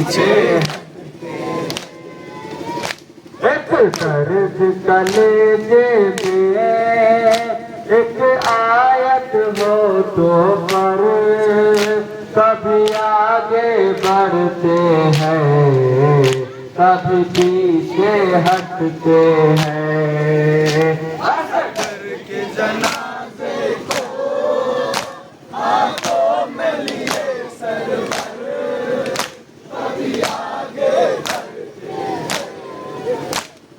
पीछे एक दर्द कलेजे में एक आयत हो तो पर कभी आगे बढ़ते हैं कभी पीछे हटते हैं। घर के जनाजे को हाथों में लिए सरवर कभी आगे बढ़ते हैं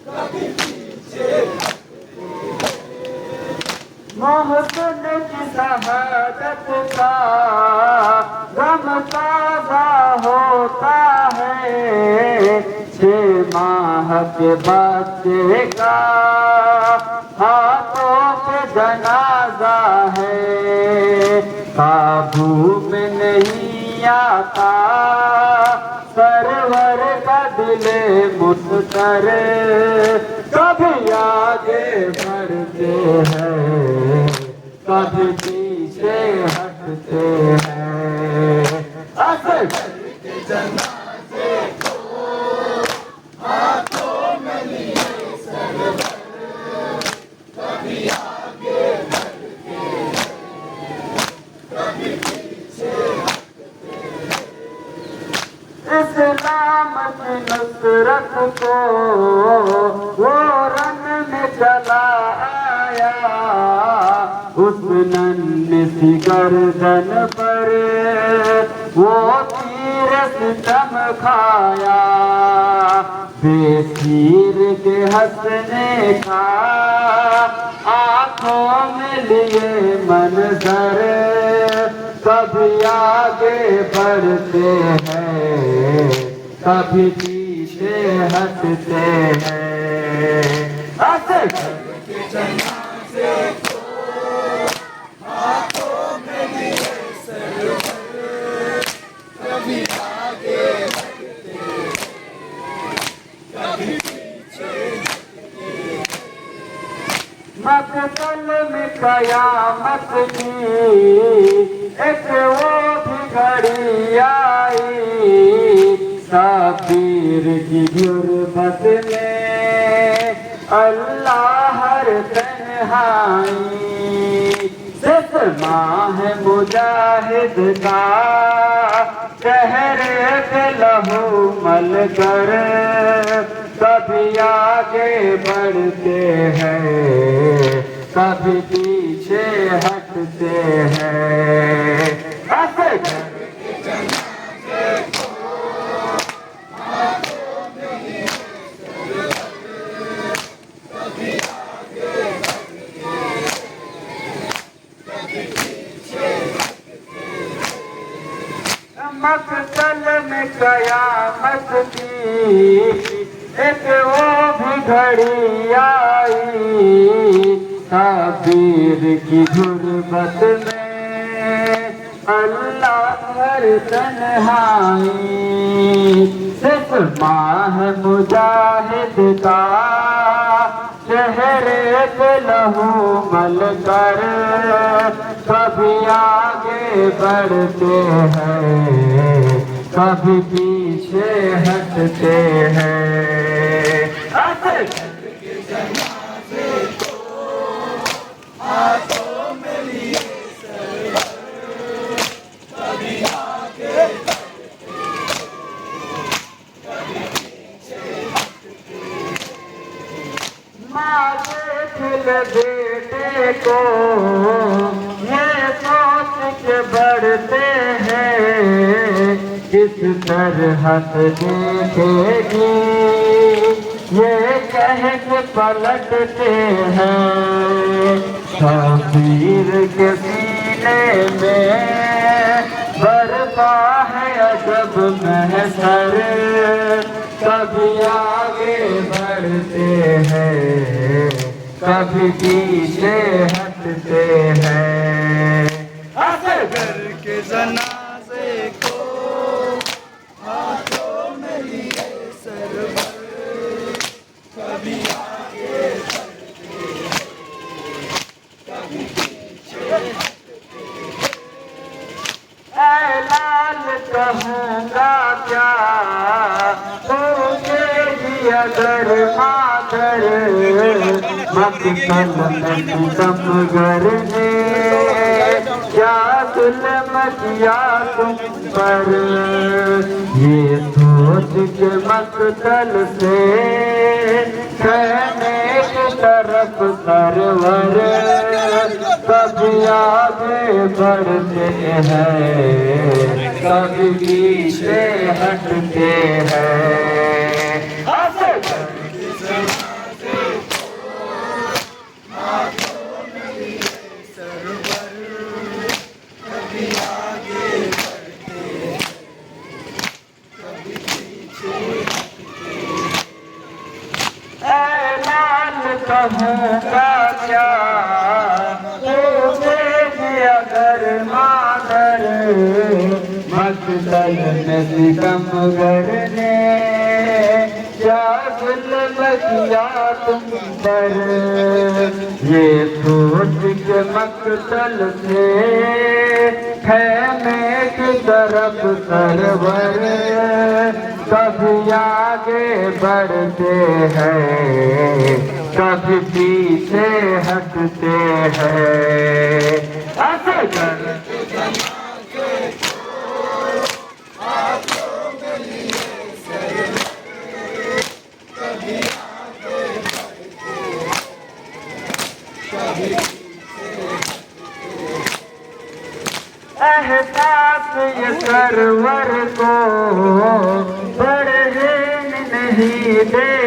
कभी पीछे मोहब्बत की शहादत का गम ताज़ा होता है 6 माह के बच्चे का हाथों पे जनाजा है काबू में नहीं आता सरवर का दिले मुस्तर कभी आगे बढ़ते हैं कभी पीछे हटते हैं। घर के जनाजे को हाथों में लिए सरवर कभी आगे बढ़ते हैं कभी पीछे इस्लाम की नुसरत को वो रंग में चला आया उस नन्ही सी गर्दन पर वो तीर सितम खाया बेसीर के हंसने का आंखों में लिए मंजर कभी आगे बढ़ते हैं कभी पीछे हटते हैं। घर के जनाजे को हाथों में लिए सरवर कभी आगे बढ़ते हैं कभी पीछे मकतल में कयामत की एक वो भी घड़ी आई साबीर की गुर्बत में अल्लाह हर तन्हाई सिर्फ माह मुजाहिद का चेहरे पे लहू मल कर कभी आगे बढ़ते हैं कभी पीछे हटते हैं। घर के जनाजे को हाथों में लिए सरवर कभी आगे बढ़ते हैं कभी पीछे मकतल में कयामत की एक वो भी घड़ी आई साबीर की गुर्बत में अल्लाह हर तन्हाई सिर्फ माह मुजाहिद का चेहरे पे लहू मल कर कभी आगे बढ़ते हैं कभी पीछे हटते हैं। घर के जनाजे को हाथों में लिए सरवर कभी आगे बढ़ते हैं कभी पीछे माँ देख ले बेटे को ये सोच के बढ़ते हैं किस तरह से देखेगी ये कह के पलटते हैं शबीर के सीने में बरपा है अजब महशर कभी आगे बढ़ते हैं कभी पीछे हटते हैं। घर के जनाजे को हाथों में लिए सरवर कभी आगे बढ़ते हैं कभी पीछे ऐ लाल कहूँगा क्या अगर मादर मकतल में सितमगर ने क्या जुल्म किया तुम पर, ये सोच के मकतल से कहने की तरफ सरवर कभी आगे बढ़ते हैं कभी पीछे हटते हैं। कहूँगा क्या तुम्हें अगर मादर मकतल में सितमगर ने क्या जुल्म किया तुम पर, ये सोच के मकतल से खैमे की तरफ सरवर कभी आगे बढ़ते हैं कभी पीछे हटते हैं। ऐसे कर एहसास ये सरवर को बढ़े नहीं दे।